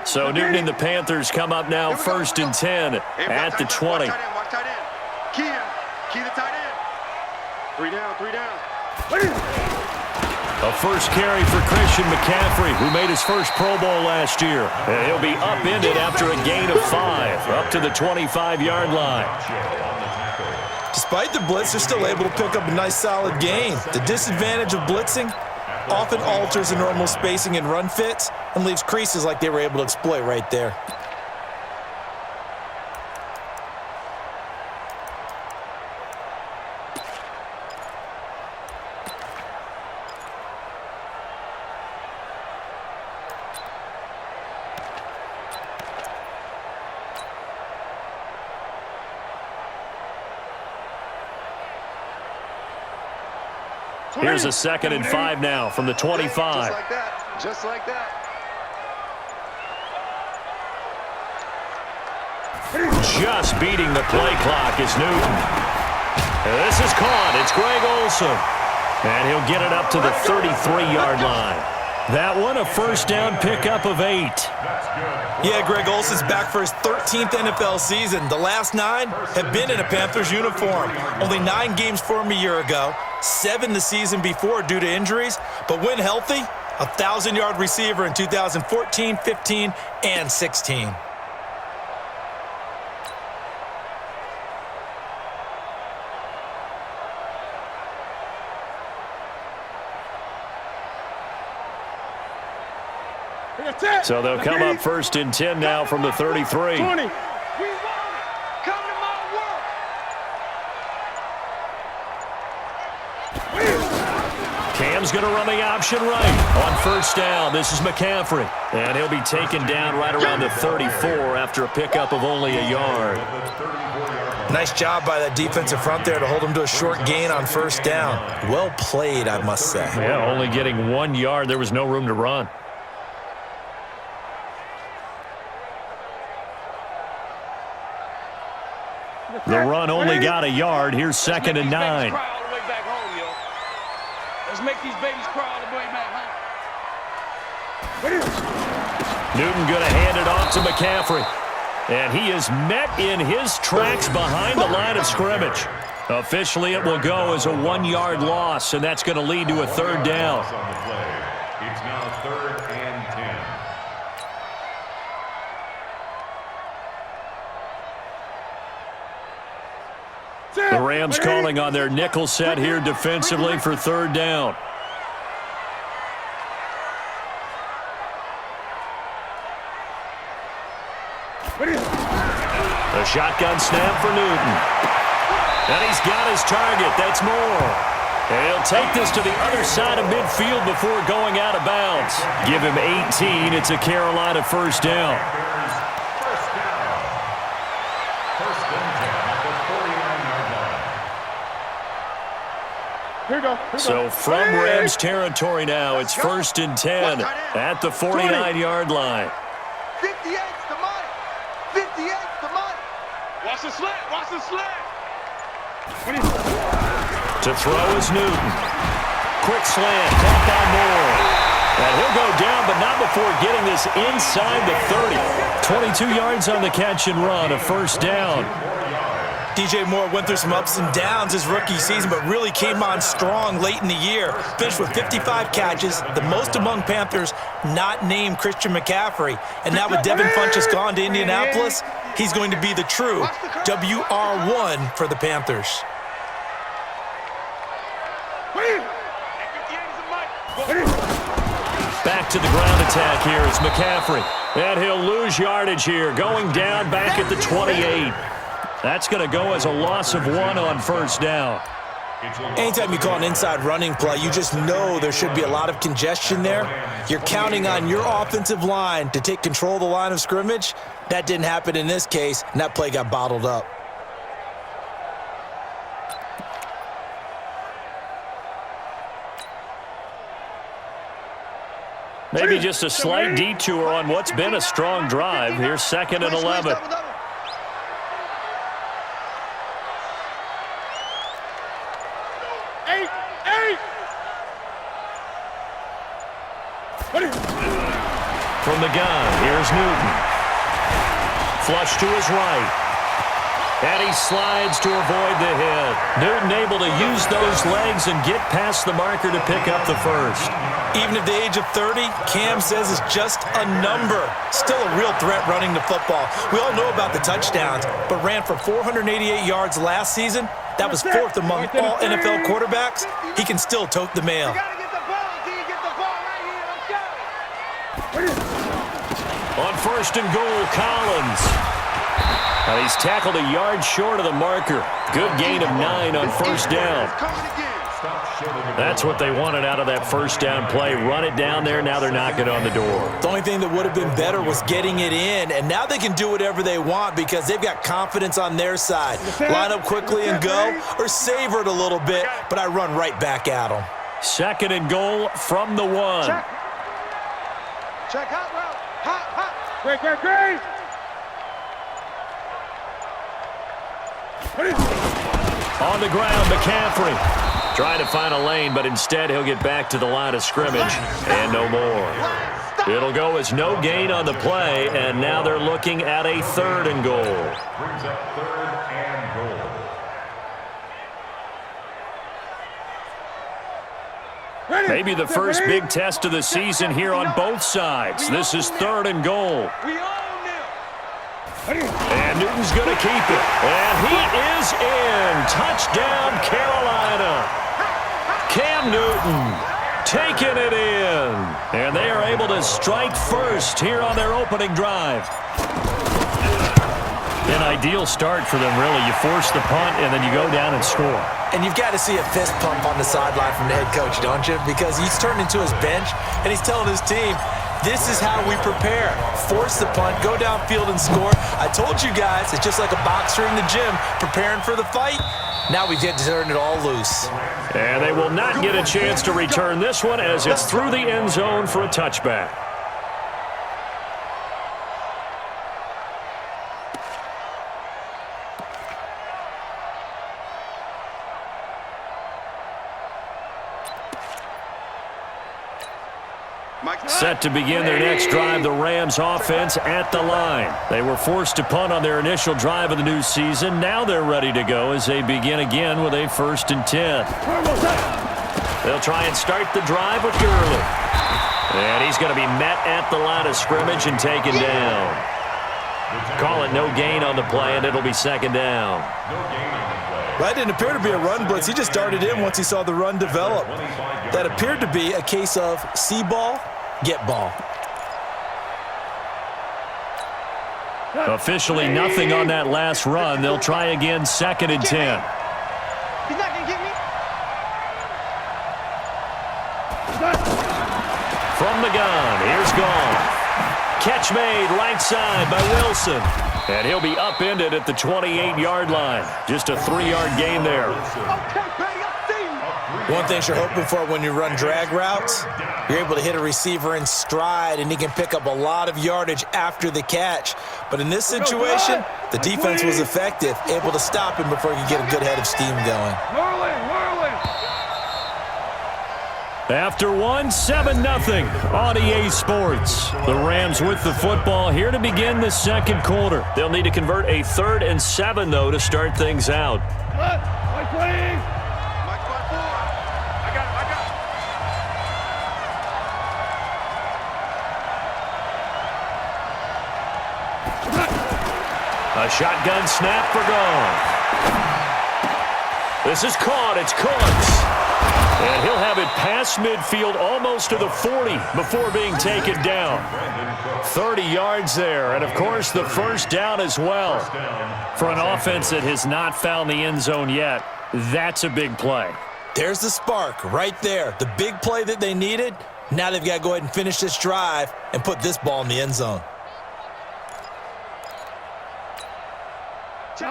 So Newton and the Panthers come up now 1st and 10 at the 20. Watch tight end. Key the tight end. 3 down. A first carry for Christian McCaffrey, who made his first Pro Bowl last year. And he'll be upended after a gain of 5, up to the 25-yard line. Despite the blitz, they're still able to pick up a nice, solid gain. The disadvantage of blitzing often alters the normal spacing and run fits and leaves creases like they were able to exploit right there. Here's a 2nd and 5 now from the 25. Just like that. Just beating the play clock is Newton. This is caught. It's Greg Olsen. And he'll get it up to the 33-yard line. That one, a first down pickup of 8. Yeah, Greg Olsen's back for his 13th NFL season. The last 9 have been in a Panthers uniform. Only 9 games for him a year ago, 7 the season before due to injuries. But when healthy, a 1,000-yard receiver in 2014, 15, and 16. So they'll come up 1st and 10 now from the 33. 20. Cam's going to run the option right on 1st down. This is McCaffrey. And he'll be taken down right around the 34 after a pickup of only a yard. Nice job by that defensive front there to hold him to a short gain on 1st down. Well played, I must say. Yeah, only getting 1 yard. There was no room to run. The run only got a yard. Here's 2nd and 9. Let's make these babies cry all the way back home. Newton going to hand it off to McCaffrey. And he is met in his tracks behind the line of scrimmage. Officially, it will go as a 1-yard loss, and that's going to lead to a 3rd down. It's now 3rd and 10. The Rams calling on their nickel set here defensively for 3rd down. A shotgun snap for Newton. And he's got his target. That's Moore. And he'll take this to the other side of midfield before going out of bounds. Give him 18. It's a Carolina 1st down. So from Rams territory now, it's 1st and 10 at the 49-yard line. 58's the money. 58's the money. Watch the slant. Watch the slant. To throw is Newton. Quick slant, caught by Moore. And he'll go down, but not before getting this inside the 30. 22 yards on the catch and run, a 1st down. DJ Moore went through some ups and downs his rookie season, but really came on strong late in the year. Finished with 55 catches, the most among Panthers not named Christian McCaffrey. And now with Devin Funchess gone to Indianapolis, he's going to be the true WR1 for the Panthers. Back to the ground attack here is McCaffrey. And he'll lose yardage here, going down back at the 28. That's going to go as a loss of 1 on 1st down. Anytime you call an inside running play, you just know there should be a lot of congestion there. You're counting on your offensive line to take control of the line of scrimmage. That didn't happen in this case, and that play got bottled up. Maybe just a slight detour on what's been a strong drive. Here's 2nd and 11. From the gun, here's Newton. Flush to his right. And he slides to avoid the hit. Newton able to use those legs and get past the marker to pick up the first. Even at the age of 30, Cam says it's just a number. Still a real threat running the football. We all know about the touchdowns, but ran for 488 yards last season. That was fourth among all NFL quarterbacks. He can still tote the mail. On first and goal, Collins. He's tackled a yard short of the marker. Good gain of 9 on first down. That's what they wanted out of that first down play. Run it down there. Now they're knocking on the door. The only thing that would have been better was getting it in, and now they can do whatever they want because they've got confidence on their side. Line up quickly and go, or savor it a little bit, but I run right back at them. Second and goal from the 1. Check hot route. Hot. Great. On the ground, McCaffrey. Trying to find a lane, but instead he'll get back to the line of scrimmage and no more. It'll go as no gain on the play, and now they're looking at a third and goal. Brings up third and goal. Maybe the first big test of the season here on both sides. This is third and goal. And Newton's going to keep it. And he is in. Touchdown, Carolina. Cam Newton taking it in. And they are able to strike first here on their opening drive. An ideal start for them, really. You force the punt, and then you go down and score. And you've got to see a fist pump on the sideline from the head coach, don't you? Because he's turned into his bench, and he's telling his team, this is how we prepare. Force the punt, go downfield and score. I told you guys, it's just like a boxer in the gym preparing for the fight. Now we get to turn it all loose. And they will not get a chance to return this one as it's through the end zone for a touchback. Set to begin their next drive, the Rams offense at the line. They were forced to punt on their initial drive of the new season. Now they're ready to go as they begin again with a 1st and 10. They'll try and start the drive with Gurley. And he's going to be met at the line of scrimmage and taken down. Call it no gain on the play, and it'll be second down. Well, that didn't appear to be a run blitz. He just darted in once he saw the run develop. That appeared to be a case of see ball, get ball. Officially nothing on that last run. They'll try again, 2nd and 10. He's not going to get me. From the gun, here's Gone. Catch made right side by Wilson. And he'll be upended at the 28-yard line. Just a 3-yard gain there. One thing you're hoping for when you run drag routes, you're able to hit a receiver in stride, and he can pick up a lot of yardage after the catch. But in this situation, the defense was effective, able to stop him before he could get a good head of steam going. After one, 7-0 on EA Sports. The Rams with the football here to begin the second quarter. They'll need to convert a 3rd and 7, though, to start things out. A shotgun snap for Gone. This is caught. It's Cooks. And he'll have it past midfield almost to the 40 before being taken down. 30 yards there. And, of course, the first down as well. For an offense that has not found the end zone yet, that's a big play. There's the spark right there. The big play that they needed. Now they've got to go ahead and finish this drive and put this ball in the end zone.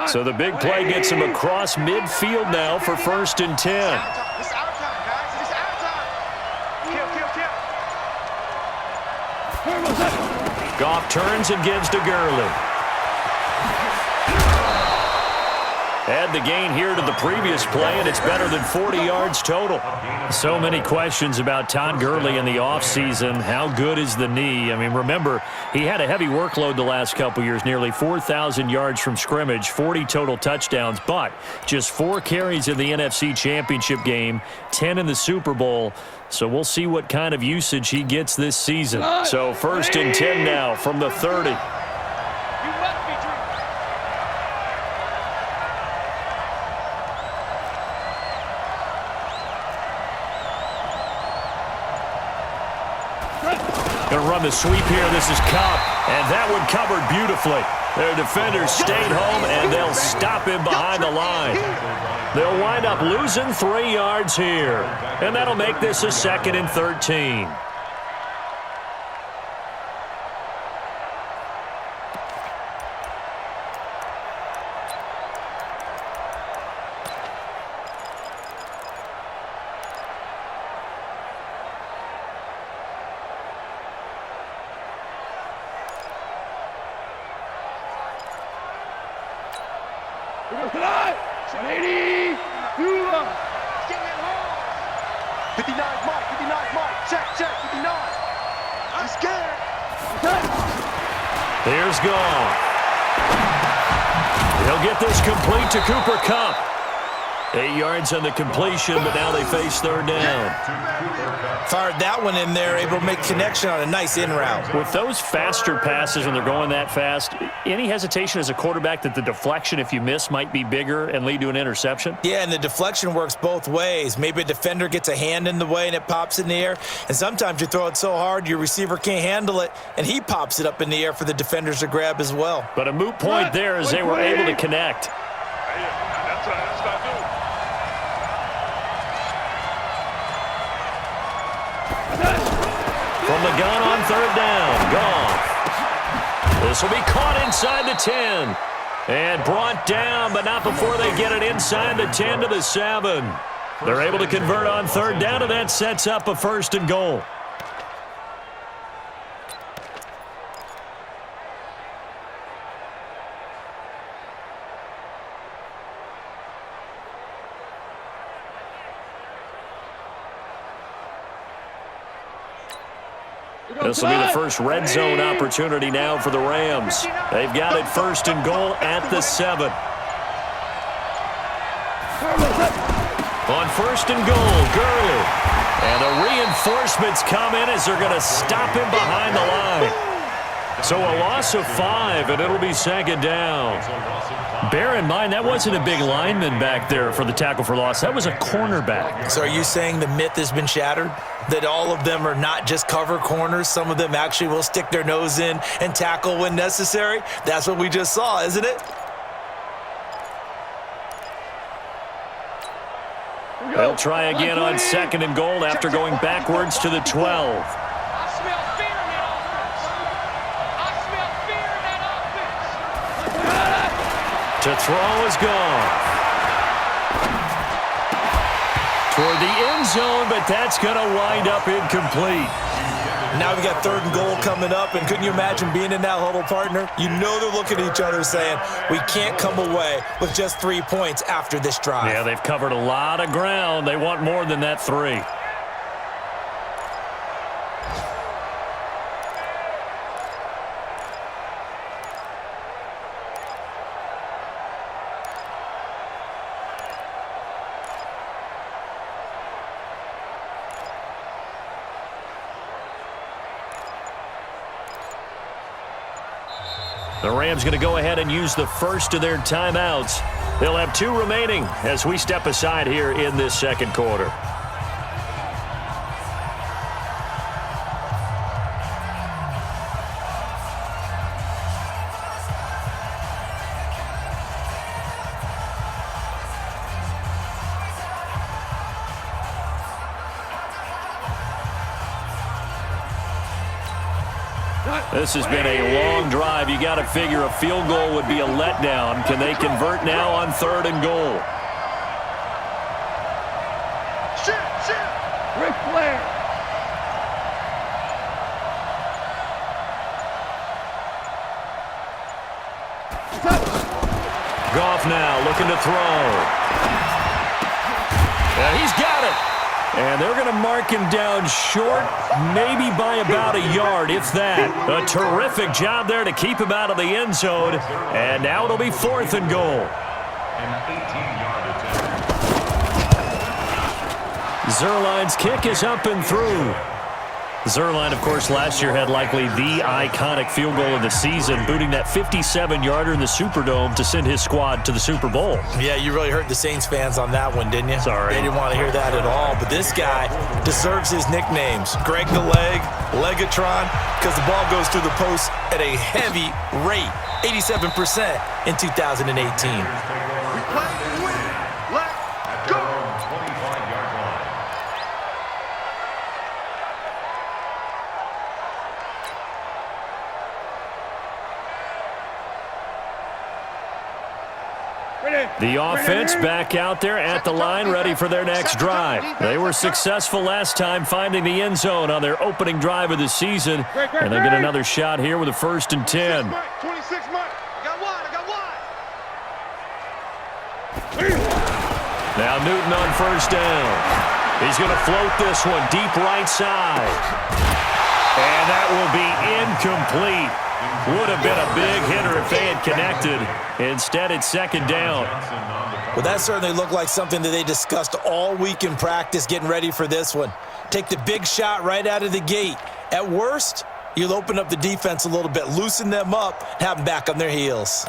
So the big play gets him across midfield now for 1st and 10. Goff turns and gives to Gurley. Add the gain here to the previous play, and it's better than 40 yards total. So many questions about Todd Gurley in the offseason. How good is the knee? I mean, remember, he had a heavy workload the last couple years, nearly 4,000 yards from scrimmage, 40 total touchdowns, but just 4 carries in the NFC Championship game, 10 in the Super Bowl. So we'll see what kind of usage he gets this season. So 1st and 10 now from the 30. Going to run the sweep here. This is Cup, and that one covered beautifully. Their defenders stayed home, and they'll stop him behind the line. They'll wind up losing 3 yards here, and that'll make this a 2nd and 13. Tonight, 80, 59's Mike, 59's Mike. Check, 59. I'm scared. Here's Gone. He'll get this complete to Cooper Kupp. 8 yards on the completion, but now they face 3rd down. Fired that one in there, able to make connection on a nice in route. With those faster passes when they're going that fast, any hesitation as a quarterback that the deflection, if you miss, might be bigger and lead to an interception? Yeah, and the deflection works both ways. Maybe a defender gets a hand in the way and it pops in the air, and sometimes you throw it so hard your receiver can't handle it, and he pops it up in the air for the defenders to grab as well. But a moot point there as they were able to connect. That's what I do. From the gun on 3rd down, Gone. This will be caught inside the 10 and brought down, but not before they get it inside the 10 to the 7. They're able to convert on 3rd down, and that sets up a 1st and goal. This will be the first red zone opportunity now for the Rams. They've got it 1st and goal at the 7. On 1st and goal, Gurley. And the reinforcements come in as they're going to stop him behind the line. So a loss of 5, and it'll be 2nd down. Bear in mind, that wasn't a big lineman back there for the tackle for loss. That was a cornerback. So are you saying the myth has been shattered? That all of them are not just cover corners? Some of them actually will stick their nose in and tackle when necessary? That's what we just saw, isn't it? They'll try again on 2nd and goal after going backwards to the 12. To throw is Gone. Toward the end zone, but that's going to wind up incomplete. Now we got 3rd and goal coming up, and couldn't you imagine being in that huddle, partner? You know they're looking at each other saying, we can't come away with just 3 points after this drive. Yeah, they've covered a lot of ground. They want more than that 3. The Rams going to go ahead and use the first of their timeouts. They'll have 2 remaining as we step aside here in this 2nd quarter. This has been a long drive. You got to figure a field goal would be a letdown. Can they convert now on 3rd and goal? Ric Flair. Goff off now, looking to throw. And he's got it. And they're going to mark him down short, maybe by about a yard, if that. A terrific job there to keep him out of the end zone. And now it'll be 4th and goal. An 18-yard attempt. Zerline's kick is up and through. Zerline, of course, last year had likely the iconic field goal of the season, booting that 57-yarder in the Superdome to send his squad to the Super Bowl. Yeah, you really hurt the Saints fans on that one, didn't you? Sorry. They didn't want to hear that at all. But this guy deserves his nicknames. Greg the Leg, Legatron, because the ball goes through the post at a heavy rate, 87% in 2018. We play to win. Let's At go. their own 25-yard line. The offense back out there at the line, ready for their next drive. They were successful last time finding the end zone on their opening drive of the season, and they'll get another shot here with a 1st and 10. 26 Mike. I got wide. Now Newton on 1st down. He's going to float this one deep right side. And that will be incomplete. Would have been a big hitter if they had connected. Instead, it's 2nd down. Well, that certainly looked like something that they discussed all week in practice getting ready for this one. Take the big shot right out of the gate. At worst, you'll open up the defense a little bit, loosen them up, have them back on their heels.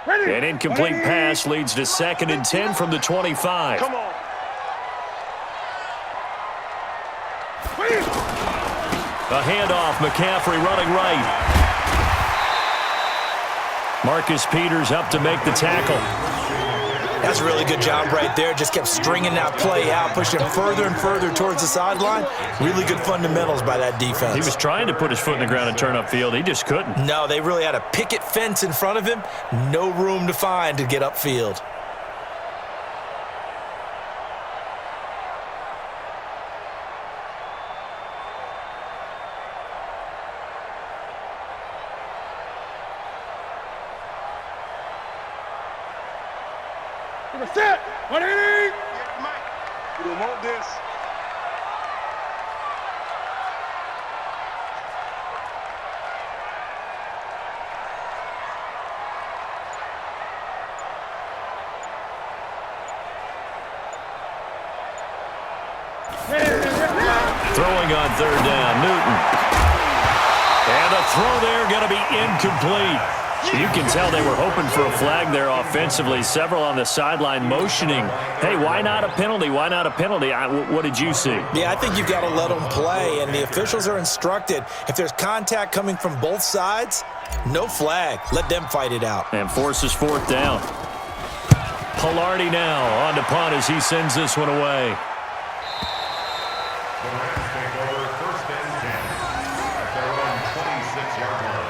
An incomplete pass leads to 2nd and 10 from the 25. Come on. A handoff, McCaffrey running right. Marcus Peters up to make the tackle. That's a really good job right there. Just kept stringing that play out, pushing further and further towards the sideline. Really good fundamentals by that defense. He was trying to put his foot in the ground and turn upfield. He just couldn't. No, they really had a picket fence in front of him. No room to find to get upfield. Set. 180. Yeah, Mike. We don't want this. Throwing on 3rd down, Newton. And the throw there going to be incomplete. You can tell they were hoping for a flag there offensively. Several on the sideline motioning, hey, why not a penalty? Why not a penalty? What did you see? Yeah, I think you've got to let them play, and the officials are instructed. If there's contact coming from both sides, no flag. Let them fight it out. And forces 4th down. Pilardi now on to punt as he sends this one away. The Rams take over 1st and 10 at their own 26-yard line.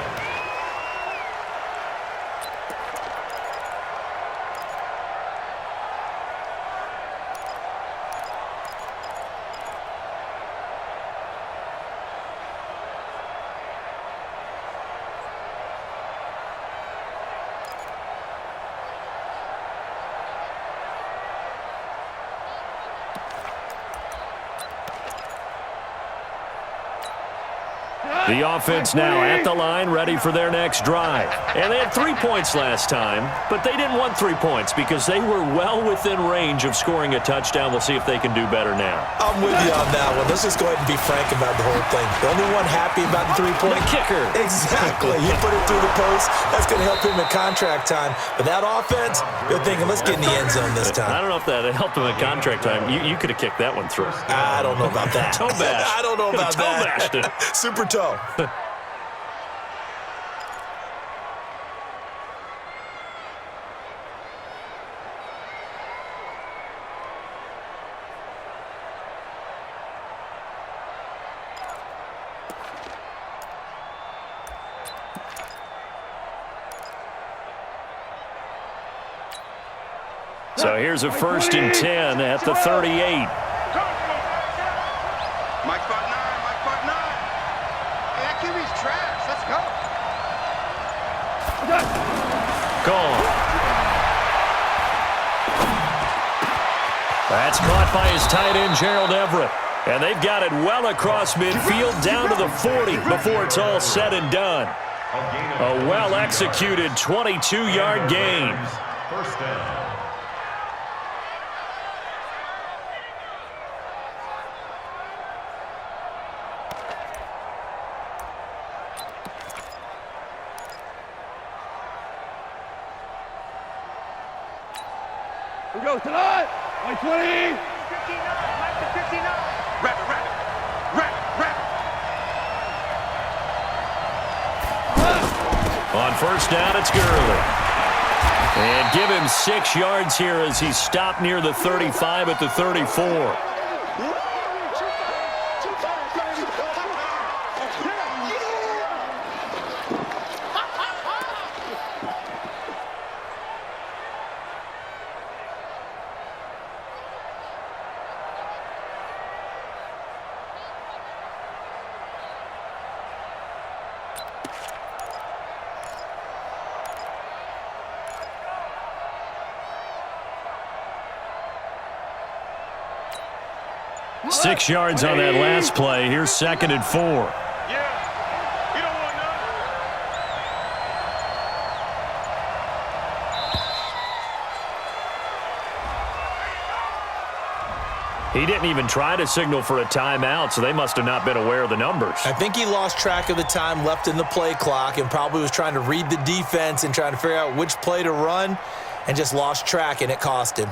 The offense now at the line, ready for their next drive. And they had 3 points last time, but they didn't want 3 points because they were well within range of scoring a touchdown. We'll see if they can do better now. I'm with you on that one. Let's just go ahead and be frank about the whole thing. The only one happy about the 3-point The kicker. Exactly. He put it through the post. That's going to help him in contract time. But that offense, they're thinking, let's get in the end zone this time. I don't know if that helped him in contract time. You could have kicked that one through. I don't know about that. Toe bash. I don't know about Toe that. bashed it. Super toe. So here's a 1st and 10 at the 38. Mike 5'9", Mike 5'9". Hey, that QB's trash. That's caught by his tight end, Gerald Everett. And they've got it well across midfield down to the 40 before it's all said and done. A well-executed 22-yard gain. First down. We go tonight. 20. 59, back to 59. Wrap it, wrap it. Wrap it, wrap it. On first down, it's Gurley. And give him 6 yards here as he's stopped near the 35 at the 34. Six yards on that last play. Here's 2nd and 4. Yeah. You don't want none. He didn't even try to signal for a timeout, so they must have not been aware of the numbers. I think he lost track of the time left in the play clock and probably was trying to read the defense and trying to figure out which play to run and just lost track, and it cost him.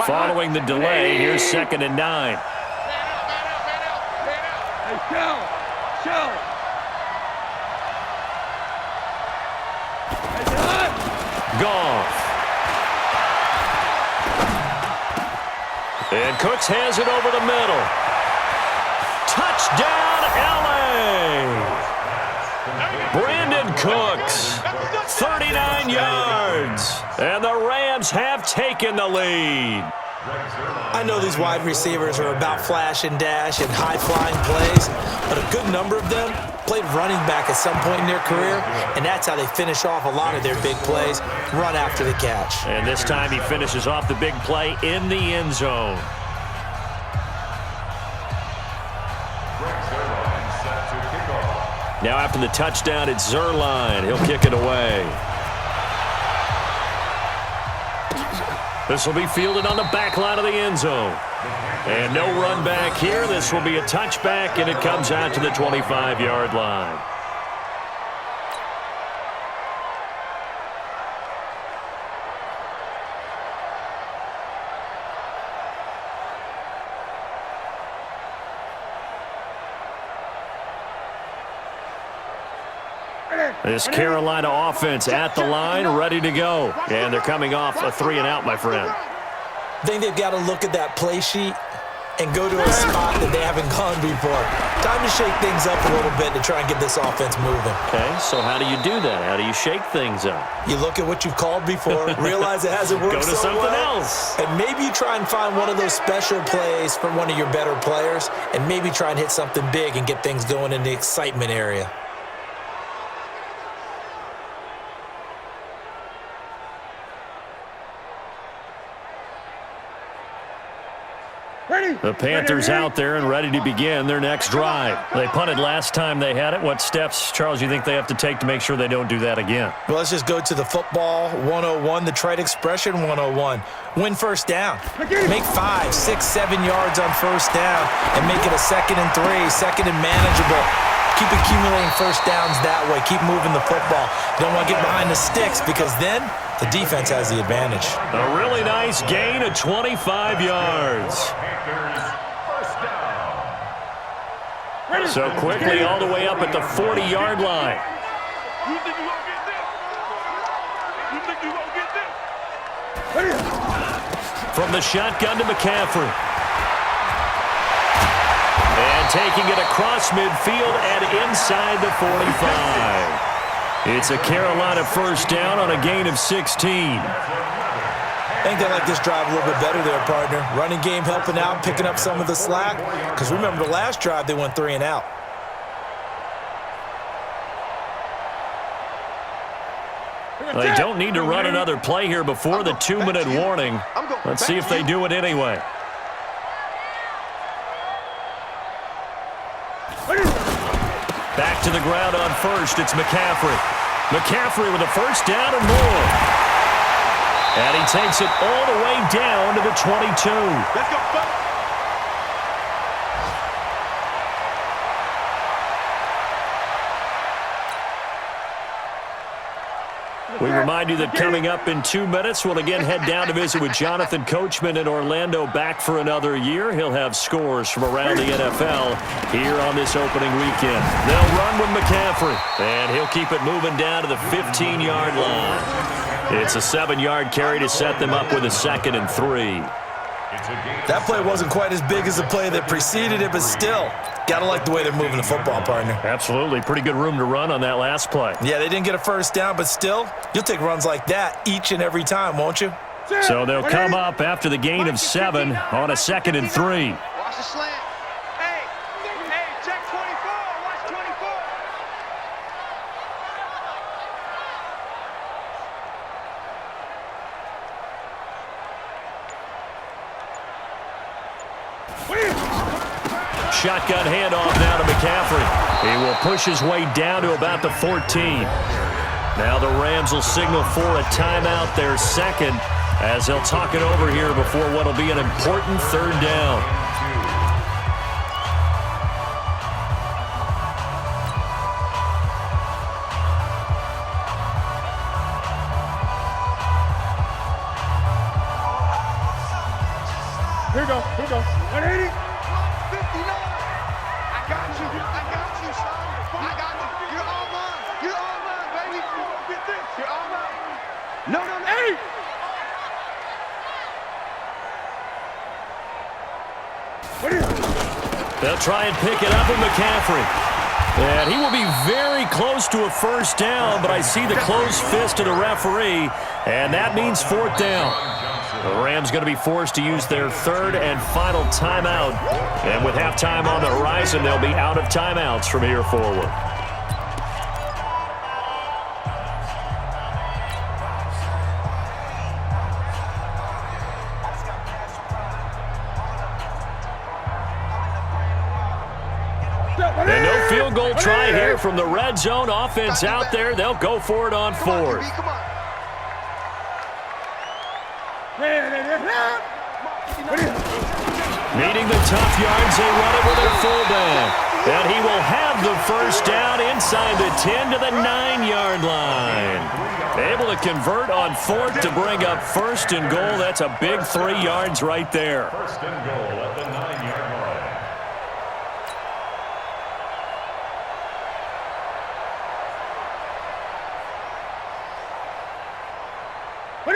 Following the delay, here's 2nd and 9. Hey, show. Hey, John. Goff. And Cooks has it over the middle. Touchdown, L.A. Brandon Cooks, 39 yards. And the Rams have taken the lead. I know these wide receivers are about flash and dash and high-flying plays, but a good number of them played running back at some point in their career, and that's how they finish off a lot of their big plays, run after the catch. And this time he finishes off the big play in the end zone. Now after the touchdown, it's Zerline. He'll kick it away. This will be fielded on the back line of the end zone. And no run back here. This will be a touchback, and it comes out to the 25-yard line. This Carolina offense at the line, ready to go. And they're coming off a 3-and-out, my friend. I think they've got to look at that play sheet and go to a spot that they haven't gone before. Time to shake things up a little bit to try and get this offense moving. Okay, so how do you do that? How do you shake things up? You look at what you've called before, realize it hasn't worked Go to so something well, else. and maybe you try and find one of those special plays from one of your better players, and maybe try and hit something big and get things going in the excitement area. The Panthers out there and ready to begin their next drive. They punted last time they had it. What steps, Charles, you think they have to take to make sure they don't do that again? Well, let's just go to the football 101, the trade expression 101. Win first down. Make 5, 6, 7 yards on first down and make it a 2nd and 3, 2nd and manageable. Keep accumulating first downs that way. Keep moving the football. You don't want to get behind the sticks because then the defense has the advantage. A really nice gain of 25 yards. So quickly all the way up at the 40-yard line. You think you gonna get this? You think you gonna get this? From the shotgun to McCaffrey. And taking it across midfield and inside the 45. It's a Carolina first down on a gain of 16. I think they like this drive a little bit better there, partner. Running game helping out, picking up some of the slack. Because remember, the last drive, they went 3-and-out. They don't need to run another play here before the 2-minute warning. Let's see if they do it anyway. Back to the ground on first. It's McCaffrey. McCaffrey with a first down and more. And he takes it all the way down to the 22. Let's go, buddy. We remind you that coming up in 2 minutes, we'll again head down to visit with Jonathan Coachman in Orlando, back for another year. He'll have scores from around the NFL here on this opening weekend. They'll run with McCaffrey, and he'll keep it moving down to the 15-yard line. It's a 7-yard carry to set them up with a 2nd and 3. That play wasn't quite as big as the play that preceded it, but still, gotta like the way they're moving the football, partner. Absolutely. Pretty good room to run on that last play. Yeah, they didn't get a first down, but still, you'll take runs like that each and every time, won't you? So they'll come up after the gain of 7 on a 2nd and 3. Watch the slant. Hey, check 24. Watch 24. Shotgun handoff now to McCaffrey. He will push his way down to about the 14. Now the Rams will signal for a timeout, their second, as they'll talk it over here before what will be an important 3rd down. Here we go. 180. 59. I got you, son. I got you. You're all mine, baby. You're all mine. No. Hey! They'll try and pick it up with McCaffrey. And he will be very close to a first down, but I see the closed fist of the referee, and that means 4th down. The Rams going to be forced to use their 3rd and final timeout. And with halftime on the horizon, they'll be out of timeouts from here forward. And no field goal try here from the red zone. Offense out there. They'll go for it on 4th. Come on. Needing the tough yards, they run it with their fullback. And he will have the first down inside the 10 to the 9-yard line. Able to convert on 4th to bring up 1st and goal. That's a big 3 yards right there. 1st and goal at the 9-yard line.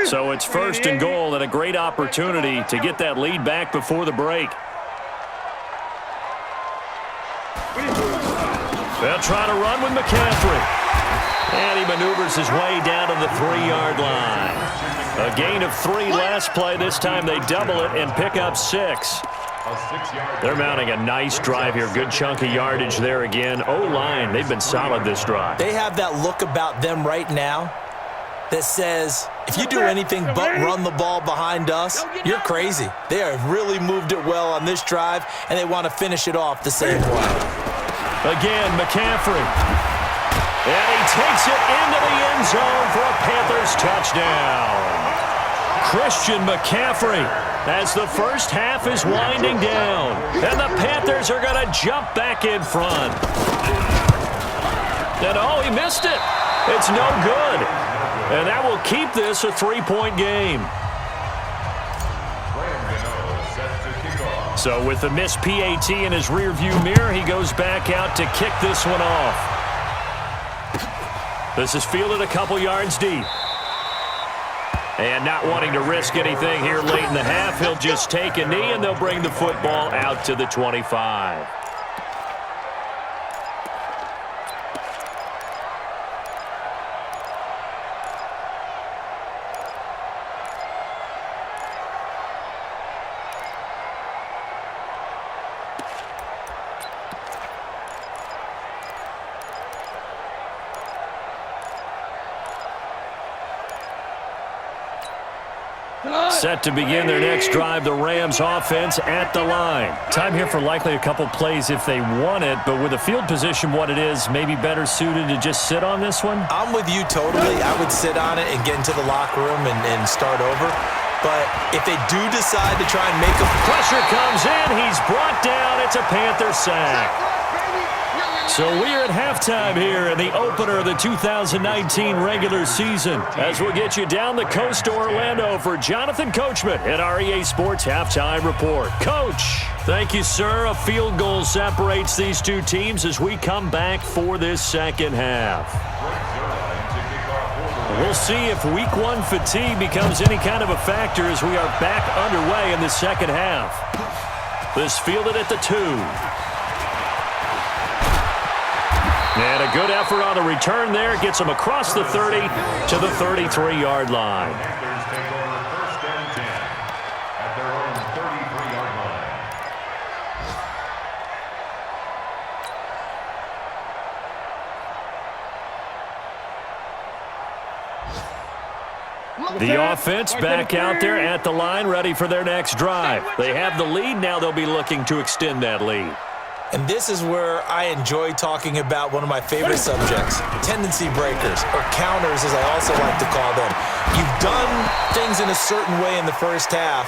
So it's 1st and goal and a great opportunity to get that lead back before the break. They'll try to run with McCaffrey. And he maneuvers his way down to the 3-yard line. A gain of 3 last play. This time they double it and pick up 6. They're mounting a nice drive here. Good chunk of yardage there again. O-line, they've been solid this drive. They have that look about them right now that says, if you do anything but run the ball behind us, you're crazy. They have really moved it well on this drive, and they want to finish it off the same way. Again, McCaffrey. And he takes it into the end zone for a Panthers touchdown. Christian McCaffrey as the first half is winding down. And the Panthers are going to jump back in front. And oh, he missed it. It's no good. And that will keep this a 3-point game. So with the missed PAT in his rearview mirror, he goes back out to kick this one off. This is fielded a couple yards deep. And not wanting to risk anything here late in the half, he'll just take a knee and they'll bring the football out to the 25. Set to begin their next drive, the Rams offense at the line. Time here for likely a couple plays if they want it, but with the field position what it is, maybe better suited to just sit on this one? I'm with you totally. I would sit on it and get into the locker room and start over. But if they do decide to try and make a... Pressure comes in. He's brought down. It's a Panther sack. So we're at halftime here in the opener of the 2019 regular season. As we'll get you down the coast to Orlando for Jonathan Coachman at our EA Sports Halftime Report. Coach, thank you, sir. A field goal separates these two teams as we come back for this second half. We'll see if week one fatigue becomes any kind of a factor as we are back underway in the second half. This fielded at the 2. And a good effort on the return there. Gets him across the 30 to the 33-yard line. Panthers take over first and 10 at their own 33-yard line. The offense back out there at the line, ready for their next drive. They have the lead. Now they'll be looking to extend that lead. And this is where I enjoy talking about one of my favorite subjects, tendency breakers, or counters as I also like to call them. You've done things in a certain way in the first half,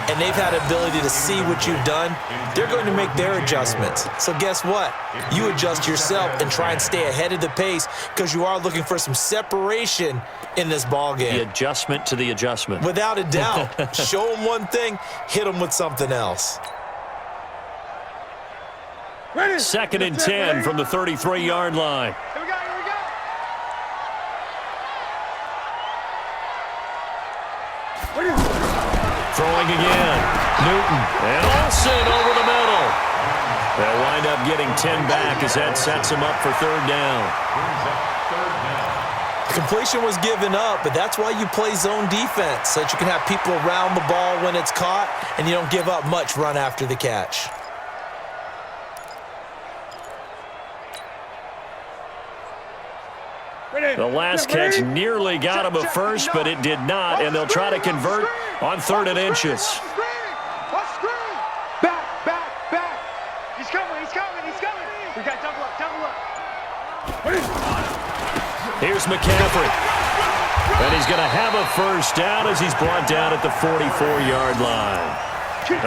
and they've had ability to see what you've done. They're going to make their adjustments. So guess what? You adjust yourself and try and stay ahead of the pace because you are looking for some separation in this ballgame. The adjustment to the adjustment. Without a doubt. Show them one thing, hit them with something else. Second and 10 from the 33-yard line. Here we go, here we go. Throwing again. Newton and Olsen over the middle. They'll wind up getting 10 back as that sets them up for third down. Completion was given up, but that's why you play zone defense, so that you can have people around the ball when it's caught, and you don't give up much run after the catch. The last catch nearly got him a first, but it did not, and they'll try to convert on 3rd and inches. What screen? Back. He's coming. We got double up. Here's McCaffrey. And he's going to have a first down as he's brought down at the 44-yard line.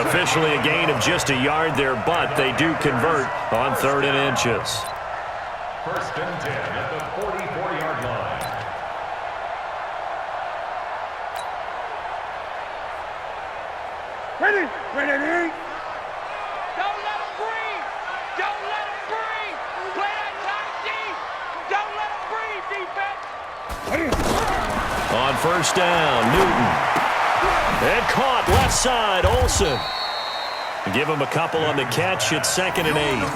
Officially a gain of just a yard there, but they do convert on 3rd and inches. First and 10 at the 44-yard line. Ready. Don't let him breathe. Play that tight D. Don't let him breathe, defense. On first down, Newton. And caught left side, Olsen. Give him a couple on the catch. It's 2nd and 8.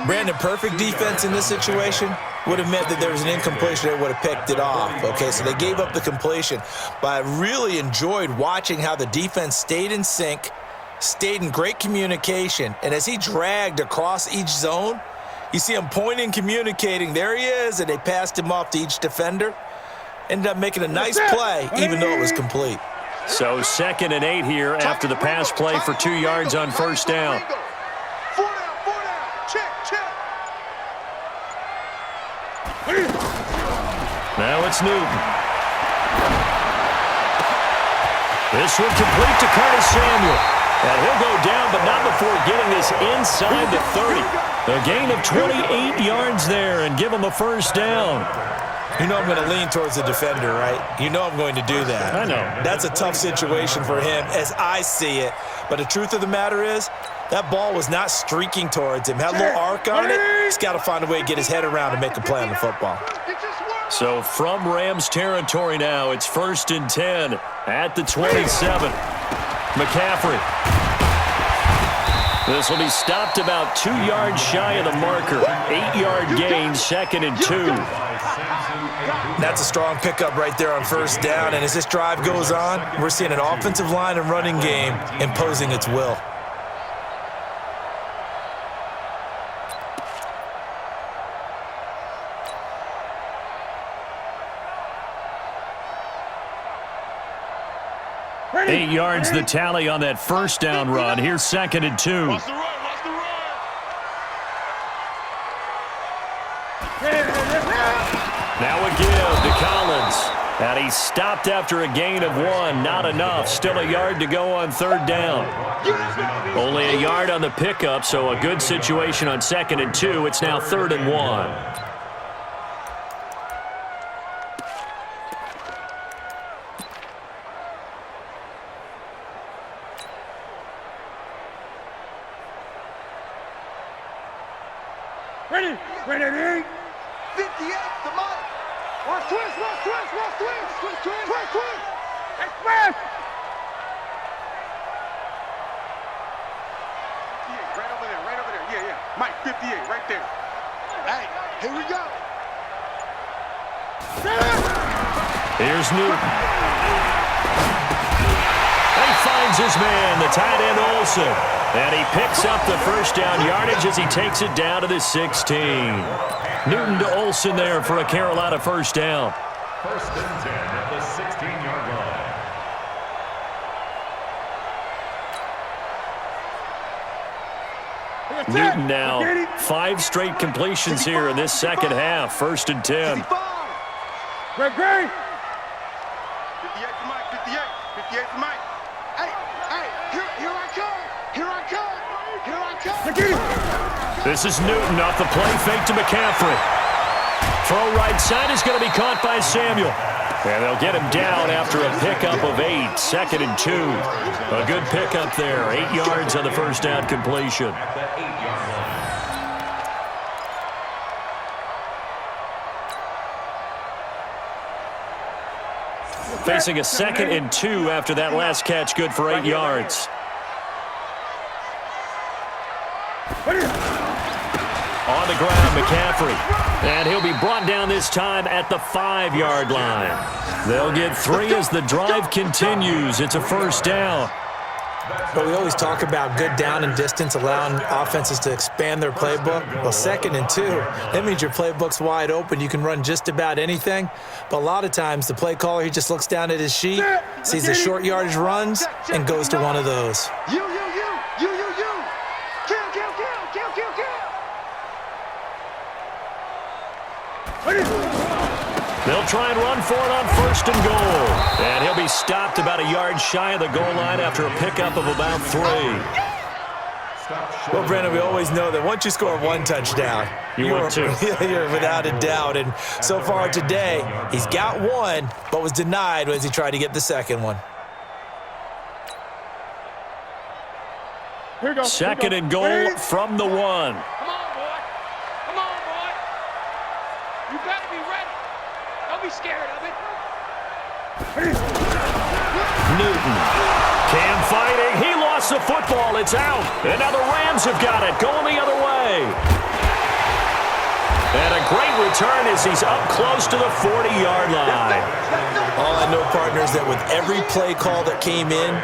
Brandon, perfect defense in this situation would have meant that there was an incompletion that would have picked it off. Okay, so they gave up the completion. But I really enjoyed watching how the defense stayed in sync, stayed in great communication, and as he dragged across each zone, you see him pointing, communicating. There he is, and they passed him off to each defender. Ended up making a nice play, even though it was complete. So 2nd and 8 here after the pass play for 2 yards on first down. 4 down. Check. Now it's Newton. This one complete to Curtis Samuel. And he'll go down, but not before getting this inside the 30. A gain of 28 yards there and give him a first down. You know I'm going to lean towards the defender, right? You know I'm going to do that. I know. That's a tough situation for him as I see it. But the truth of the matter is, that ball was not streaking towards him. Had a little arc on it. He's got to find a way to get his head around and make a play on the football. So from Rams territory now, it's 1st and 10 at the 27. McCaffrey. This will be stopped about 2 yards shy of the marker. 8-yard gain, 2nd and 2. That's a strong pickup right there on first down. And as this drive goes on, we're seeing an offensive line and running game imposing its will. 8 yards the tally on that first down run. Here's 2nd and 2. Watch the run. Watch the run. Now a give to Collins. And he's stopped after a gain of 1. Not enough. Still a yard to go on 3rd down. Only a yard on the pickup, so a good situation on 2nd and 2. It's now 3rd and 1. Ready. 58 to Mike. Watch twist. Express. Right over there. Yeah. Mike, 58, right there. Hey, here we go. Here's Newton. He finds his man, the tight end Olsen. And he picks up the first down yardage as he takes it down to the 16. Newton to Olsen there for a Carolina first down. 1st and 10 at the 16-yard line. Newton now 5 straight completions here in this second half. 1st and 10. Great. 58 to Mike. 58 to Mike. Hey, here I come. This is Newton off the play fake to McCaffrey. Throw right side is going to be caught by Samuel. And they'll get him down after a pickup of 8. 2nd and 2. A good pickup there. 8 yards on the first down completion. At the 8-yard line. Facing a 2nd and 2 after that last catch, good for 8 yards. On the ground, McCaffrey. And he'll be brought down this time at the 5-yard line. They'll get 3 as the drive continues. It's a first down. But we always talk about good down and distance, allowing offenses to expand their playbook. Well, 2nd and 2, that means your playbook's wide open. You can run just about anything. But a lot of times, the play caller, he just looks down at his sheet, sees the short yardage runs, and goes to one of those. You. Kill. They'll try and run for it on 1st and goal. And he'll be stopped about a yard shy of the goal line after a pickup of about 3. Well, Brandon, we always know that once you score 1 touchdown, you're without a doubt. And so far today, he's got 1, but was denied as he tried to get the 2nd one. 2nd and goal from the 1. Come on, boy. You better be ready. Don't be scared of it. Newton. Cam fighting. He lost the football. It's out. And now the Rams have got it. Going the other way. And a great return as he's up close to the 40-yard line. All I know, partners, that with every play call that came in,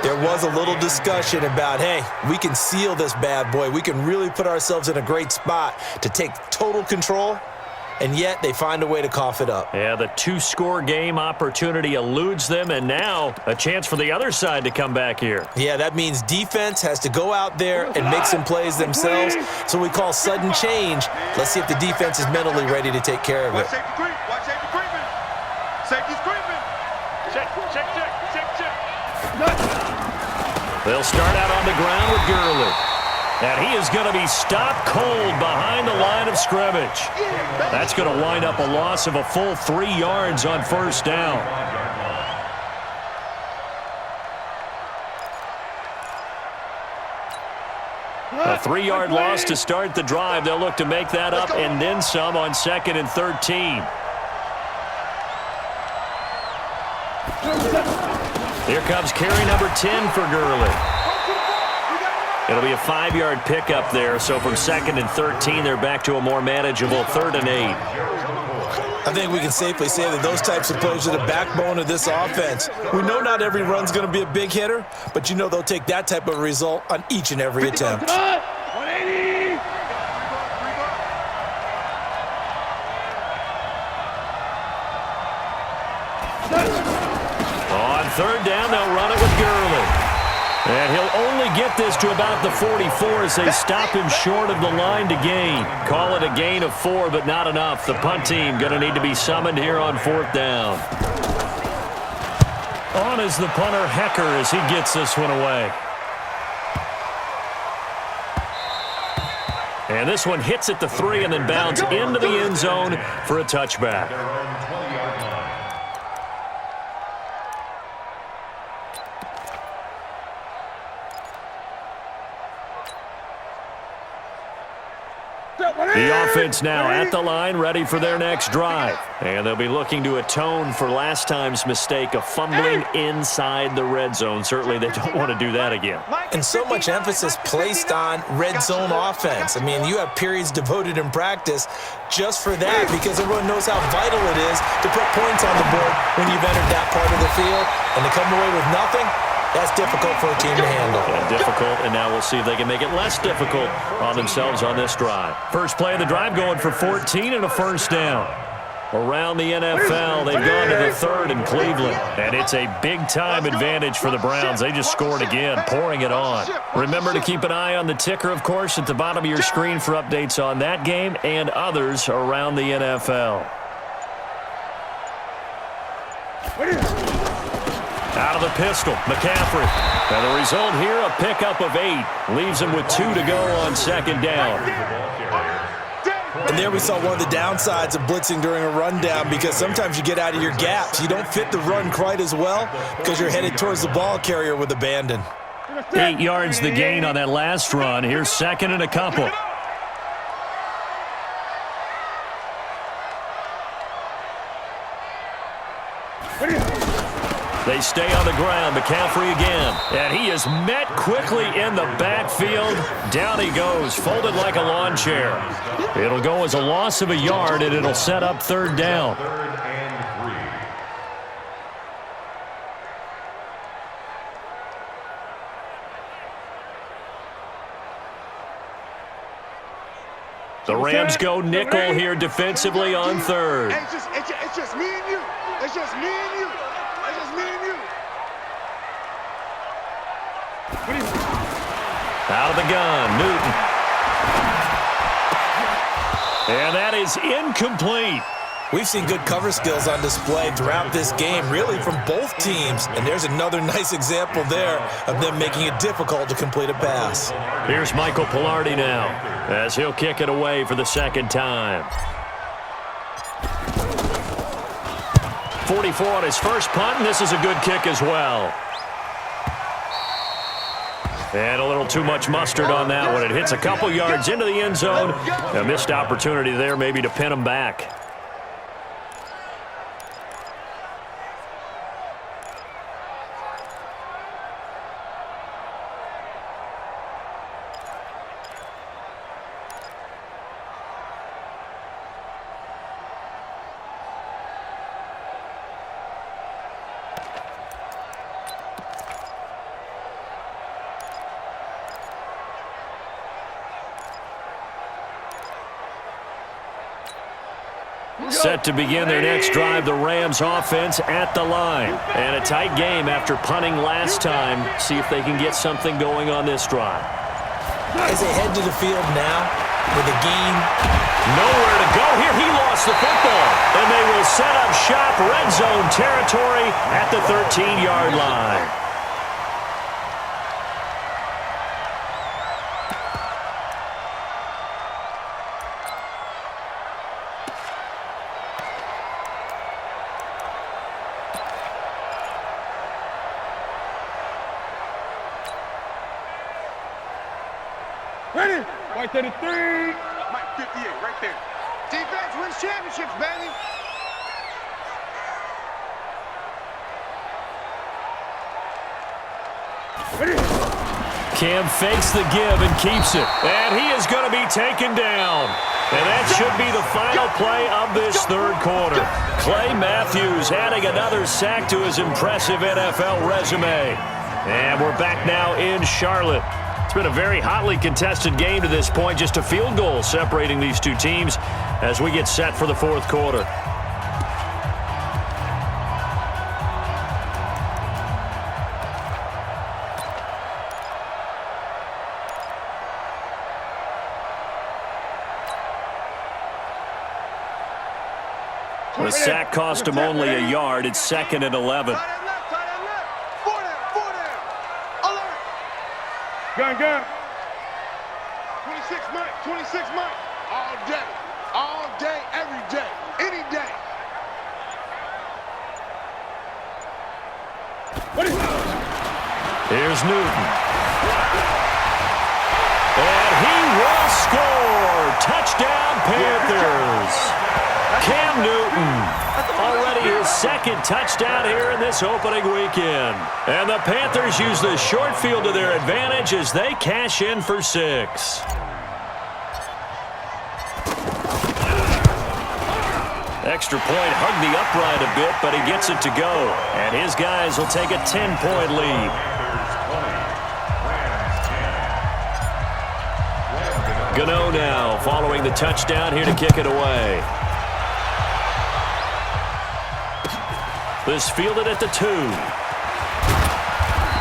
there was a little discussion about, hey, we can seal this bad boy. We can really put ourselves in a great spot to take total control. And yet they find a way to cough it up. Yeah, the 2-score game opportunity eludes them, and now a chance for the other side to come back here. Yeah, that means defense has to go out there and make some plays themselves. So we call sudden change. Let's see if the defense is mentally ready to take care of it. Watch safety creeping. Safety's creeping. Check. They'll start out on the ground with Gurley. And he is going to be stopped cold behind the line of scrimmage. That's going to wind up a loss of a full 3 yards on 1st down. A 3-yard loss to start the drive. They'll look to make that up and then some on 2nd and 13. Here comes carry number 10 for Gurley. It'll be a 5-yard pickup there, so from 2nd and 13, they're back to a more manageable 3rd and 8. I think we can safely say that those types of plays are the backbone of this offense. We know not every run's going to be a big hitter, but you know they'll take that type of result on each and every attempt. 180. On 3rd down, they'll run get this to about the 44 as they stop him short of the line to gain. Call it a gain of 4, but not enough. The punt team going to need to be summoned here on 4th down. On is the punter, Hecker, as he gets this one away. And this one hits at the 3 and then bounds into the end zone for a touchback. The offense now at the line, ready for their next drive. And they'll be looking to atone for last time's mistake of fumbling inside the red zone. Certainly they don't want to do that again. And so much emphasis placed on red zone offense. I mean, you have periods devoted in practice just for that because everyone knows how vital it is to put points on the board when you've entered that part of the field. And to come away with nothing, that's difficult for a team to handle. Yeah, difficult, and now we'll see if they can make it less difficult on themselves on this drive. First play of the drive going for 14 and a first down. Around the NFL, they've gone to the 3rd in Cleveland, and it's a big-time advantage for the Browns. They just scored again, pouring it on. Remember to keep an eye on the ticker, of course, at the bottom of your screen for updates on that game and others around the NFL. Out of the pistol, McCaffrey. And the result here, a pickup of 8. Leaves him with 2 to go on 2nd down. And there we saw one of the downsides of blitzing during a rundown because sometimes you get out of your gaps. You don't fit the run quite as well because you're headed towards the ball carrier with abandon. 8 yards the gain on that last run. Here's 2nd and a couple. They stay on the ground. McCaffrey again. And he is met quickly in the backfield. Down he goes, folded like a lawn chair. It'll go as a loss of a yard, and it'll set up 3rd down. 3rd and 3. The Rams go nickel here defensively on 3rd. It's just me and you. It's just me and you. It's just me and you. Out of the gun, Newton. And that is incomplete. We've seen good cover skills on display throughout this game, really from both teams. And there's another nice example there of them making it difficult to complete a pass. Here's Michael Pilardi now as he'll kick it away for the 2nd time. 44 on his first punt, and this is a good kick as well. And a little too much mustard on that one. It hits a couple yards into the end zone. A missed opportunity there maybe to pin him back. Set to begin their next drive, the Rams offense at the line. And a tight game after punting last time. See if they can get something going on this drive. As they head to the field now with a gain. Nowhere to go here. He lost the football. And they will set up shop red zone territory at the 13-yard line. Ready? Right there to 3. Mike 58, right there. Defense wins championships, baby. Cam fakes the give and keeps it. And he is going to be taken down. And that should be the final play of this 3rd quarter. Clay Matthews adding another sack to his impressive NFL resume. And we're back now in Charlotte. It's been a very hotly contested game to this point. Just a field goal separating these two teams as we get set for the 4th quarter. The sack cost him only a yard. It's 2nd and 11. Tight end left, tight end left. 4 down. Alert. Gun. 26 Mike, 26 Mike. All day, every day, any day. Here's Newton. And he will score. Touchdown, Panthers. Cam Newton. Already his 2nd touchdown here in this opening weekend. And the Panthers use the short field to their advantage as they cash in for 6. Extra point hugged the upright a bit, but he gets it to go. And his guys will take a 10-point lead. Gano now following the touchdown here to kick it away. This fielded at the 2.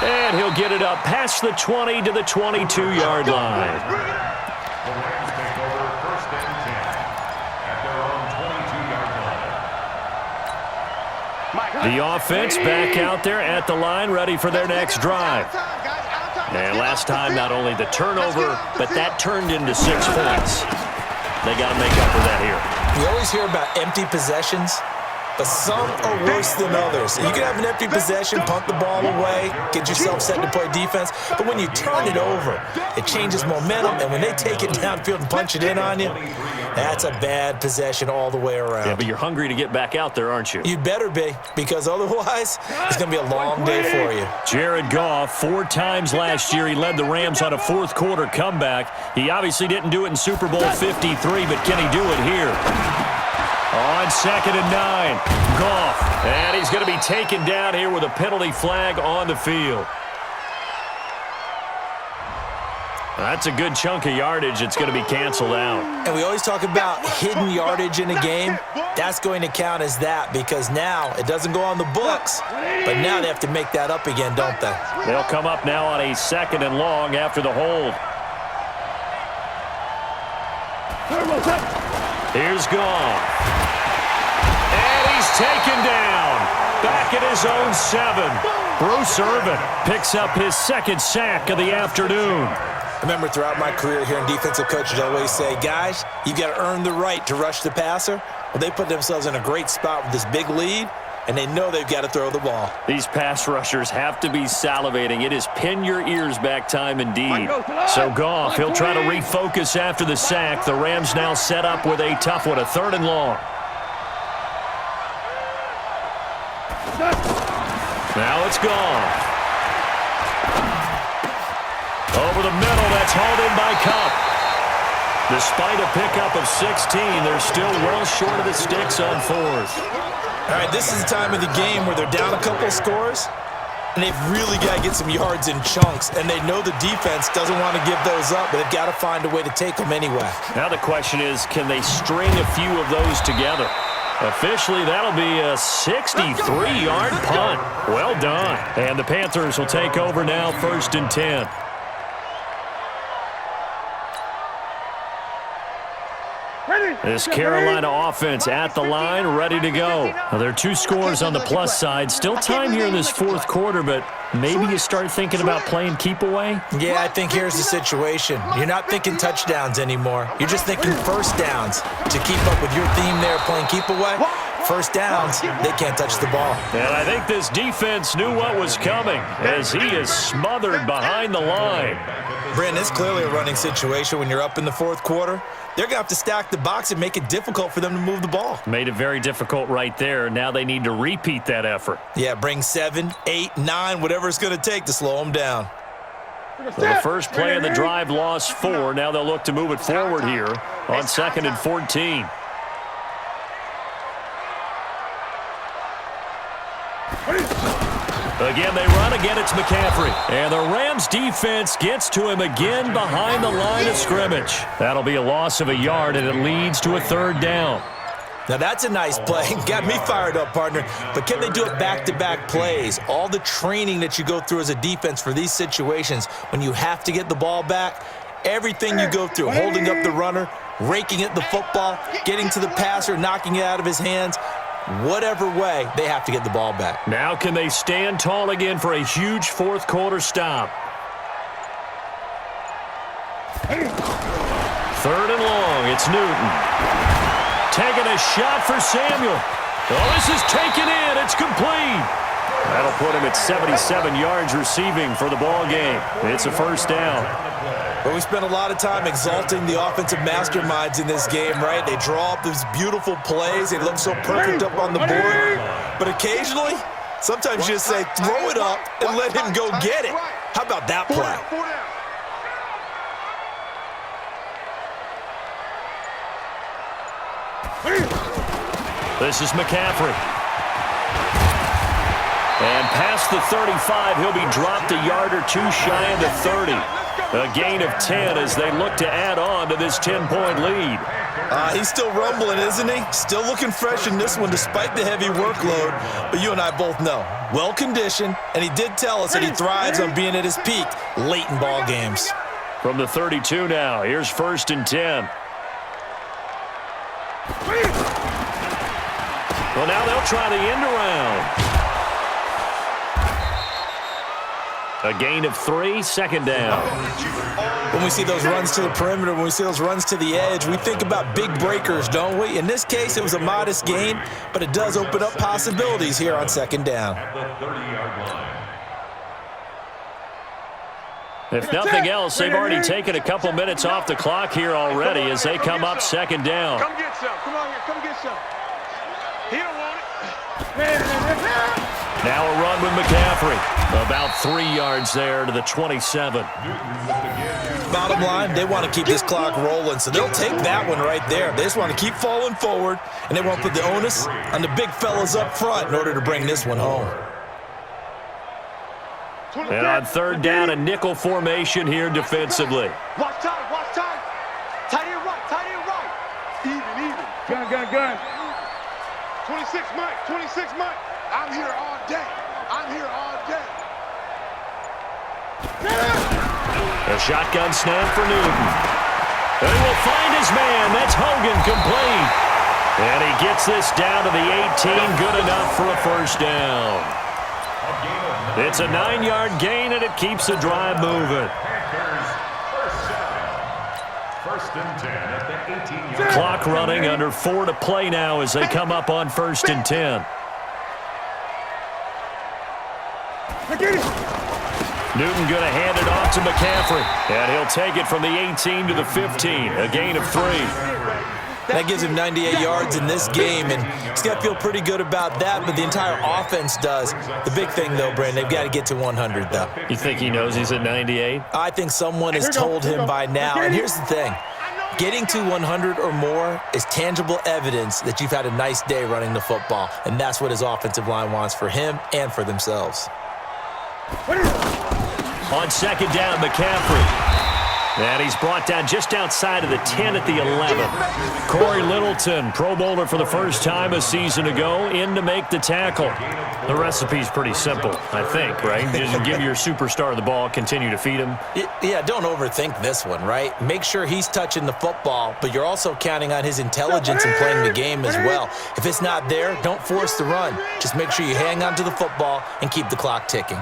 And he'll get it up past the 20 to the 22-yard line. The Rams take over 1st and 10 at their own 22-yard line. The offense back out there at the line, ready for their next drive. And last time, not only the turnover, but that turned into 6 points. They got to make up for that here. We always hear about empty possessions, but some are worse than others. You can have an empty possession, punt the ball away, get yourself set to play defense, but when you turn it over, it changes momentum, and when they take it downfield and punch it in on you, that's a bad possession all the way around. Yeah, but you're hungry to get back out there, aren't you? You'd better be, because otherwise, it's going to be a long day for you. Jared Goff, 4 times last year, he led the Rams on a fourth-quarter comeback. He obviously didn't do it in Super Bowl 53, but can he do it here? On 2nd and 9, Goff, and he's going to be taken down here with a penalty flag on the field. That's a good chunk of yardage. It's going to be canceled out. And we always talk about hidden yardage in a game. That's going to count as that because now it doesn't go on the books, but now they have to make that up again, don't they? They'll come up now on a 2nd and long after the hold. Here's Goff. And he's taken down. Back at his own 7. Bruce Irvin picks up his 2nd sack of the afternoon. I remember throughout my career hearing defensive coaches always say, guys, you got to earn the right to rush the passer. Well, they put themselves in a great spot with this big lead, and they know they've got to throw the ball. These pass rushers have to be salivating. It is pin your ears back time indeed. So Goff, he'll try to refocus after the sack. The Rams now set up with a tough one, a 3rd and long. Now it's Goff. Over the middle, that's hauled in by Kupp. Despite a pickup of 16, they're still well short of the sticks on 4th. All right, this is the time of the game where they're down a couple of scores, and they've really got to get some yards in chunks, and they know the defense doesn't want to give those up, but they've got to find a way to take them anyway. Now the question is, can they string a few of those together? Officially, that'll be a 63-yard punt. Well done. And the Panthers will take over now, 1st and 10. This Carolina offense at the line, ready to go. Now, there are 2 scores on the plus side. Still time here in this 4th quarter, but maybe you start thinking about playing keep away? Yeah, I think here's the situation. You're not thinking touchdowns anymore. You're just thinking first downs. To keep up with your theme there, playing keep away, first downs, they can't touch the ball. And I think this defense knew what was coming as he is smothered behind the line. Brandon, it's clearly a running situation when you're up in the 4th quarter. They're going to have to stack the box and make it difficult for them to move the ball. Made it very difficult right there. Now they need to repeat that effort. Yeah, bring 7, 8, 9, whatever it's going to take to slow them down. Well, the first play of the drive lost 4. Now they'll look to move it forward here on 2nd and 14. Again, they run. Again, it's McCaffrey. And the Rams defense gets to him again behind the line of scrimmage. That'll be a loss of a yard, and it leads to a 3rd down. Now, that's a nice play. Got me fired up, partner. But can they do it back-to-back plays? All the training that you go through as a defense for these situations, when you have to get the ball back, everything you go through, holding up the runner, raking at the football, getting to the passer, knocking it out of his hands. Whatever way, they have to get the ball back. Now can they stand tall again for a huge fourth quarter stop? Third and long, it's Newton. Taking a shot for Samuel. Oh, this is taken in. It's complete. That'll put him at 77 yards receiving for the ball game. It's a first down. But we spent a lot of time exalting the offensive masterminds in this game, right? They draw up these beautiful plays. They look so perfect up on the board. But occasionally, sometimes you just say, throw it up and let him go get it. How about that play? This is McCaffrey. And past the 35, he'll be dropped a yard or two shy of the 30. A gain of 10 as they look to add on to this 10-point lead. He's still rumbling, isn't he? Still looking fresh in this one despite the heavy workload. But you and I both know, well-conditioned, and he did tell us that he thrives on being at his peak late in ball games. From the 32 now, here's first and 10. Well, now they'll try the end around. A gain of 3, second down. When we see those runs to the perimeter, when we see those runs to the edge, we think about big breakers, don't we? In this case, it was a modest gain, but it does open up possibilities here on second down. If nothing else, they've already taken a couple minutes off the clock here already as they come up second down. Come get some. Come on here. Come get some. He don't want it. Now a run with McCaffrey. About 3 yards there to the 27. Bottom line, they want to keep this clock rolling, so they'll take that one right there. They just want to keep falling forward, and they want to put the onus on the big fellas up front in order to bring this one home. And on third down, a nickel formation here defensively. Watch time. Watch time. Tight end right. Tight end right. Even. Gun. 26 Mike. 26 Mike. I'm here all day. I'm here all day. A shotgun snap for Newton. And he will find his man. That's Hogan, complete. And he gets this down to the 18. Good enough for a first down. It's a 9-yard gain, and it keeps the drive moving. First and 10 at the 18-yard. Clock running, under 4 to play now as they come up on first and 10. Newton going to hand it off to McCaffrey. And he'll take it from the 18 to the 15. A gain of 3. That gives him 98 yards in this game, and he's got to feel pretty good about that, but the entire offense does. The big thing, though, Brandon, they've got to get to 100, though. You think he knows he's at 98? I think someone has told him by now, and here's the thing. Getting to 100 or more is tangible evidence that you've had a nice day running the football, and that's what his offensive line wants for him and for themselves. On second down, McCaffrey. And he's brought down just outside of the 10 at the 11. Corey Littleton, Pro Bowler for the first time a season ago, in to make the tackle. The recipe's pretty simple, I think, right? Just give your superstar the ball, continue to feed him. Yeah, don't overthink this one, right? Make sure he's touching the football, but you're also counting on his intelligence in playing the game as well. If it's not there, don't force the run. Just make sure you hang on to the football and keep the clock ticking.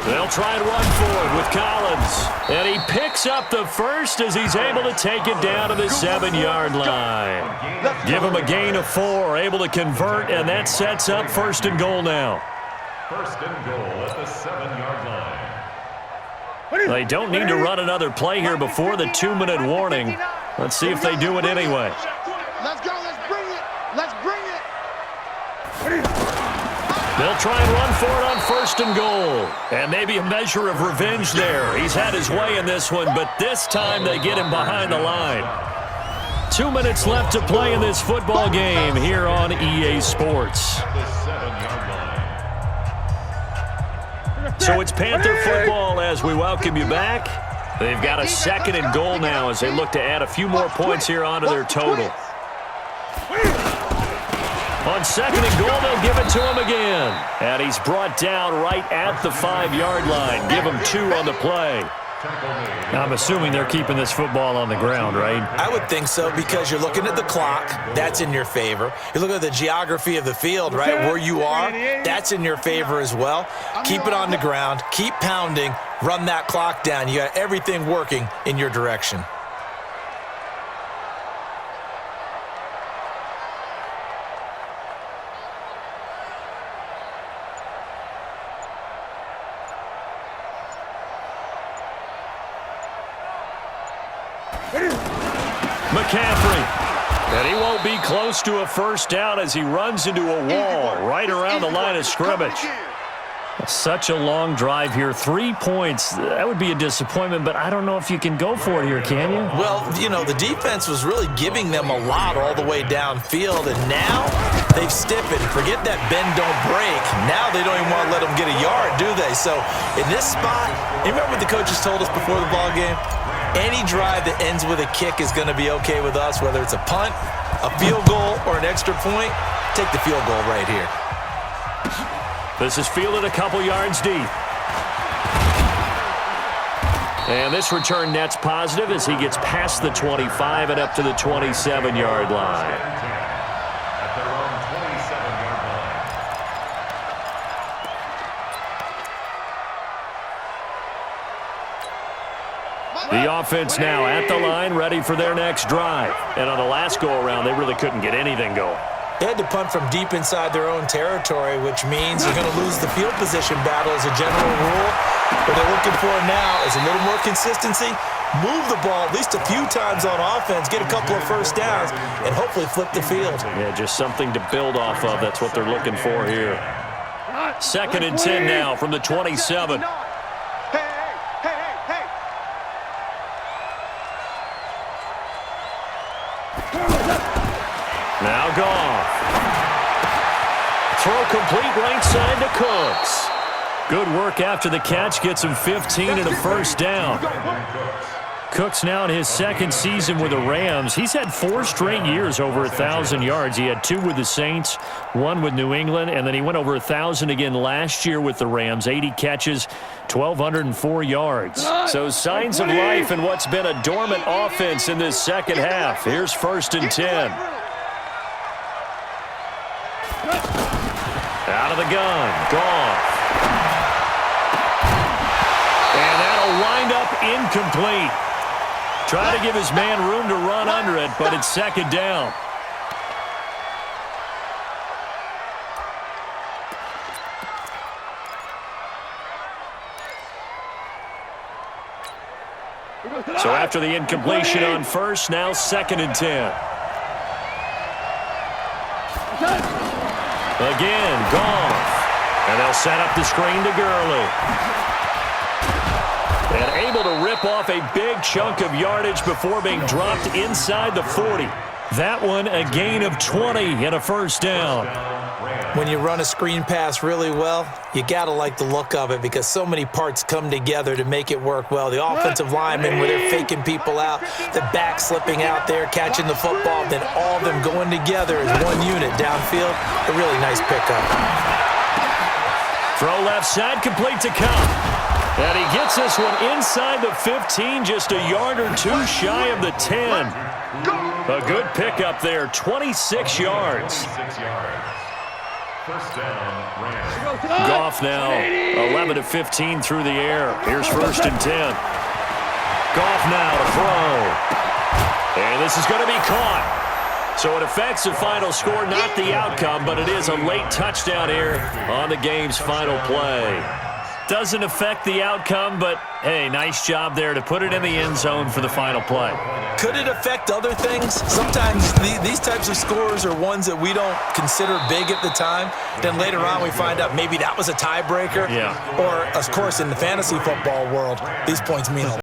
They'll try and run forward with Collins. And he picks up the first as he's able to take it down to the 7-yard line. Give him a gain of 4, able to convert, and that sets up first and goal now. First and goal at the 7-yard line. They don't need to run another play here before the 2-minute warning. Let's see if they do it anyway. Let's go. Let's bring it. Let's bring it. They'll try and run for it on first and goal. And maybe a measure of revenge there. He's had his way in this one, but this time they get him behind the line. 2 minutes left to play in this football game here on EA Sports. At the 7-yard line. So it's Panther football as we welcome you back. They've got a second and goal now as they look to add a few more points here onto their total. On second and goal, they'll give it to him again. And he's brought down right at the 5-yard line. Give him 2 on the play. I'm assuming they're keeping this football on the ground, right? I would think so, because you're looking at the clock. That's in your favor. You look at the geography of the field, right, where you are. That's in your favor as well. Keep it on the ground. Keep pounding. Run that clock down. You got everything working in your direction. McCaffrey. And he won't be close to a first down as he runs into a wall right around the line of scrimmage. Such a long drive here. 3 points. That would be a disappointment, but I don't know if you can go for it here, can you? Well, you know, the defense was really giving them a lot all the way downfield, and now they've stiffened. Forget that bend, don't break. Now they don't even want to let them get a yard, do they? So in this spot, you remember what the coaches told us before the ball game? Any drive that ends with a kick is going to be okay with us, whether it's a punt, a field goal, or an extra point. Take the field goal right here. This is fielded a couple yards deep. And this return net's positive as he gets past the 25 and up to the 27-yard line. At their own 27-yard line. The offense now at the line, ready for their next drive. And on the last go-around, they really couldn't get anything going. They had to punt from deep inside their own territory, which means you're going to lose the field position battle as a general rule. What they're looking for now is a little more consistency, move the ball at least a few times on offense, get a couple of first downs, and hopefully flip the field. Yeah, just something to build off of. That's what they're looking for here. Second and 10 now from the 27. Now Goff. Throw complete right side to Cooks. Good work after the catch. Gets him 15 and a first down. Cooks now in his second season with the Rams. He's had 4 straight years over 1,000 yards. He had 2 with the Saints, 1 with New England, and then he went over 1,000 again last year with the Rams. 80 catches, 1,204 yards. So signs of life in what's been a dormant offense in this second half. Here's first and 10. Out of the gun, Goff. And that'll wind up incomplete. Try to give his man room to run under it, but it's second down. So after the incompletion on first, now second and 10. Again, Goff. And they'll set up the screen to Gurley. And able to rip off a big chunk of yardage before being dropped inside the 40. That one a gain of 20 and a first down. When you run a screen pass really well, you got to like the look of it because so many parts come together to make it work well. The offensive linemen where they're faking people out, the back slipping out there, catching the football, then all of them going together as one unit downfield. A really nice pickup. Throw left side, complete to Cobb. And he gets this one inside the 15, just a yard or 2 shy of the 10. A good pickup there, 26 yards. First down, Rams. Goff now 11 of 15 through the air. Here's first and 10. Goff now to throw. And this is going to be caught. So it affects the final score, not the outcome, but it is a late touchdown here on the game's final play. Doesn't affect the outcome, but, hey, nice job there to put it in the end zone for the final play. Could it affect other things? Sometimes these types of scores are ones that we don't consider big at the time. Then later on we find out maybe that was a tiebreaker. Yeah. Or, of course, in the fantasy football world, these points mean a lot.